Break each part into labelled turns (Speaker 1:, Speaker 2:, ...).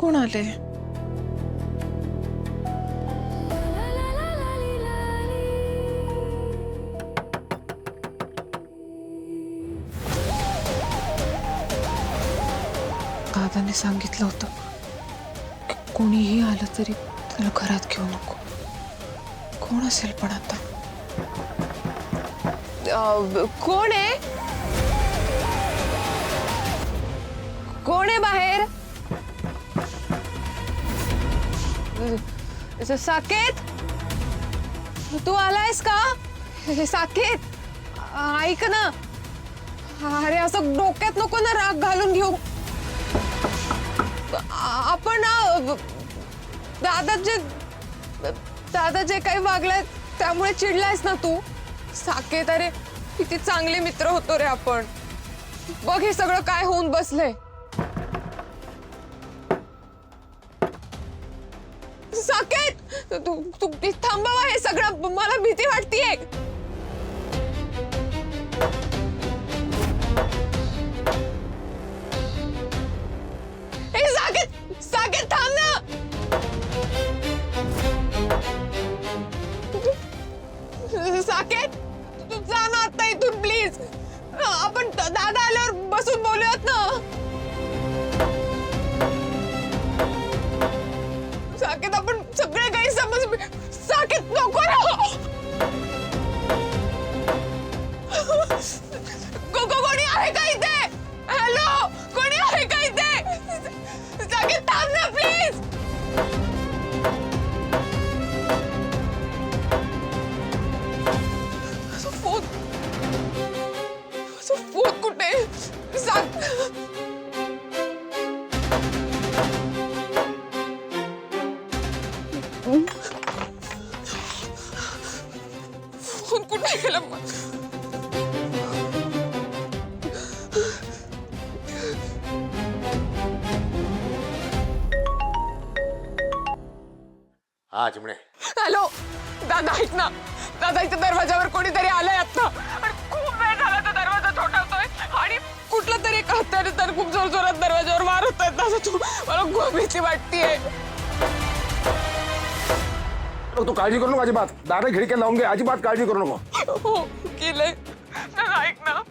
Speaker 1: कोण आले? दादाने सांगितलं होतं की कोणीही आलं तरी त्याला घरात घेऊ नको. कोण असेल पण आता?
Speaker 2: कोण आहे? कोण आहे बाहेर? साकेत, तू आलायस का? साकेत, ऐक ना. अरे असं डोक्यात नको ना राग घालून घेऊ. आपण दादा जे काही वागलाय त्यामुळे चिडलायस ना तू? साकेत, अरे किती चांगले मित्र होतो रे आपण. बघ हे सगळं काय होऊन बसलंय. साकेत, तू थांबावा हे सगळं. मला भीती वाटतेय. साकेत, साकेत थांब ना. साकेत, तू जा ना आता इथून प्लीज. आपण दादा आल्यावर बसून बोलूयात ना. साकेत, आपण सगळे काही समज. साकेत नको ना. कोणी आहे का इथे? हॅलो, कोणी आहे का इथे? साकेत थांब ना प्लीज. फोन कुठे? फोन कुठे गेला?
Speaker 3: हा चिमणे.
Speaker 2: हॅलो दादा, ऐक ना. दादा, इथे दरवाजावर कोणीतरी आलंय आता. आणि खूप वेळ झाला तो दरवाजा ठोठावतोय. आणि कुठला तरी एक हत्यार तर खूप जोर जोरात दरवाजावर मारतोय. दादा, तू मला खूप भीती वाटतेय.
Speaker 3: तू काळजी करू नको अजिबात. दादा खिडक्या लावून घे. अजिबात काळजी करू नको.
Speaker 2: हो केलंय. ऐक ना,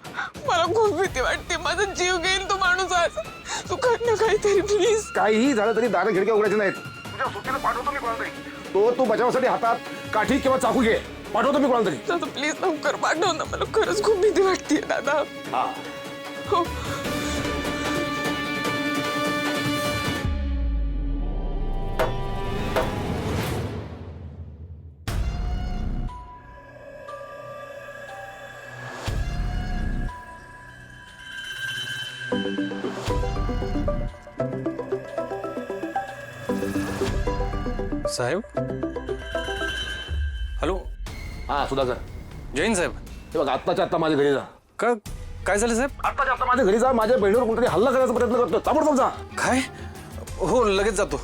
Speaker 2: मला खूप भीती वाटते. माझा जीव घेईन तो माणूस आज. तू कर ना काहीतरी प्लीज.
Speaker 3: काहीही झालं तरी दादा खिडक्या उघडायच्या नाहीत. तुझ्या सुट्टीला पाठवतो मी कोणाला तरी. तू बचावासाठी हातात काठी किंवा चाकू घे. पाठवतो मी कोणाला तरी.
Speaker 2: दादा प्लीज लवकर पाठव ना. मला खरंच खूप भीती वाटते दादा.
Speaker 3: हा
Speaker 2: हो.
Speaker 4: साहेब, हॅलो.
Speaker 3: हा सुधाकर.
Speaker 4: जैन साहेब.
Speaker 3: हे बघ, आत्ताच्या आत्ता माझ्या घरी जा.
Speaker 4: काय झालं साहेब?
Speaker 3: आत्ताच्या आत्ता माझ्या घरी जा. माझ्या बहिणीवर कोणतरी हल्ला करायचा प्रयत्न करतो. ताबडतोब जा.
Speaker 4: काय? हो लगेच जातो.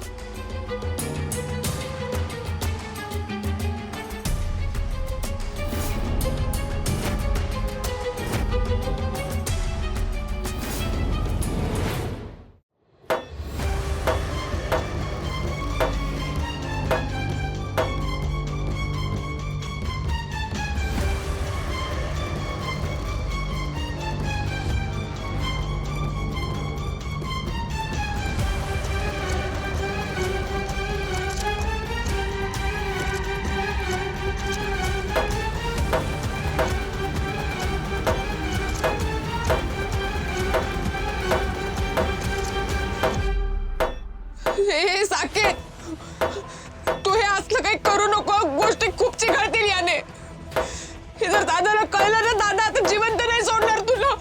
Speaker 2: हे साकेत, तू हे असलं काही करू नको. गोष्टी खूप चिघळतील याने. हे जर दादाला कळलं ना, दादा आता जिवंत नाही सोडणार तुला.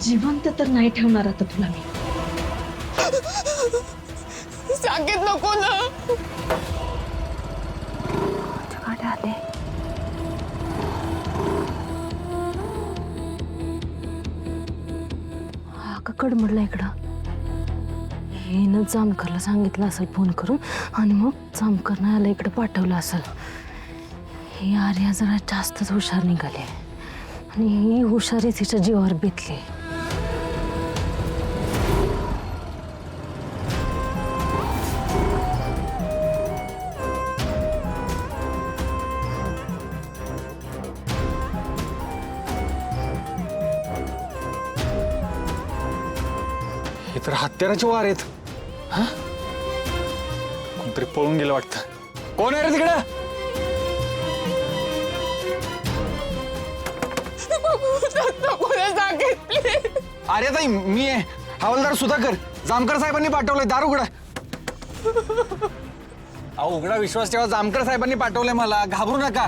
Speaker 5: जिवंत तर नाही ठेवणार आता तुला मी.
Speaker 2: साकेत नको ना.
Speaker 5: आले हा का कडमडला इकडं. हिनं जामकरला सांगितलं असेल फोन करून आणि मग जामकरनं याला इकडे पाठवलं असेल. ही आर्या जरा जास्तच हुशार निघाली आणि ही हुशारी तिच्या जीवावर बेतली.
Speaker 4: हे तर हत्याराचे वार आहेत. हा कोणतरी पळून गेलं वाटतं. कोण आहे रे तिकडं?
Speaker 2: कोणा सांगितले?
Speaker 4: अरे ताई मी आहे हवालदार सुधाकर. जामकर साहेबांनी पाठवलंय. दार उघडा. अहो उघडा, विश्वास ठेवा. जामकर साहेबांनी पाठवलंय मला. घाबरू नका.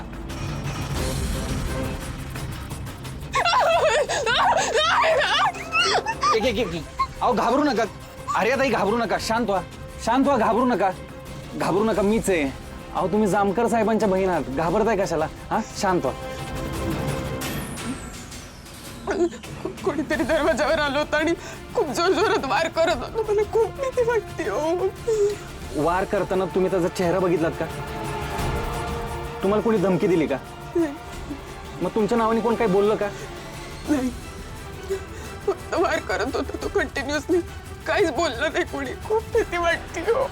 Speaker 4: एक. अहो घाबरू नका. अरे ताई घाबरू नका. शांत व्हा, शांत व्हा. घाबरू नका, घाबरू नका. मीच आहे. अहो तुम्ही जामकर साहेबांच्या बहीण आहात. घाबरताय कशाला? हा शांत व्हा.
Speaker 2: कोणीतरी दरवाजावर आलं होतं आणि खूप जोर जोरात वार करत होतं. मला खूप भीती वाटते हो.
Speaker 4: वार करताना तुम्ही त्याचा चेहरा बघितलात का? तुम्हाला कोणी धमकी दिली का? मग तुमच्या नावाने कोण काही बोललं का?
Speaker 2: नाही, फक्त वार करत होता तो कंटिन्युअसली. काहीच बोललं नाही कोणी. खूप भीती वाटते हो.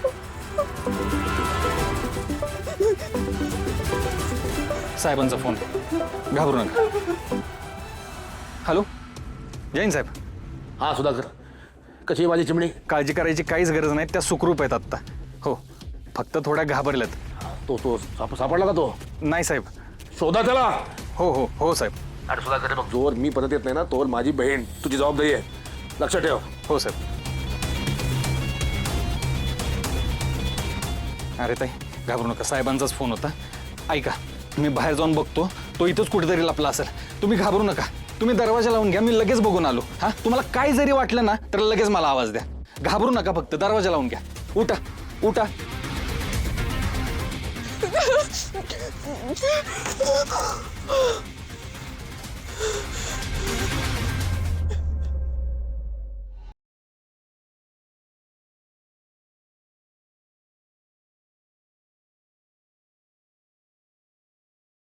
Speaker 4: साहेबांचा फोन. घाबरू नका. हॅलो जैन साहेब.
Speaker 3: हा सुधाकर, कशी आहे माझी चिमणी?
Speaker 4: काळजी करायची काहीच गरज नाही. त्या सुखरूप आहेत आत्ता. हो, फक्त थोड्या घाबरल्यात.
Speaker 3: तो सापडला का तो?
Speaker 4: नाही साहेब.
Speaker 3: शोधा त्याला.
Speaker 4: हो हो हो साहेब.
Speaker 3: अरे सुधाकर बघ, जोर मी परत येत नाही ना तोवर माझी बहीण तुझी जबाबदारी आहे. लक्षात ठेव.
Speaker 4: हो साहेब. अरे ताई घाबरू नका. साहेबांचाच फोन होता. ऐका, मी बाहेर जाऊन बघतो. तो इथंच कुठेतरी लपला असेल. तुम्ही घाबरू नका. तुम्ही दरवाजा लावून घ्या. मी लगेच बघून आलो. हा तुम्हाला काय जरी वाटलं ना तर लगेच मला आवाज द्या. घाबरू नका. फक्त दरवाजा लावून घ्या. उठा उठा.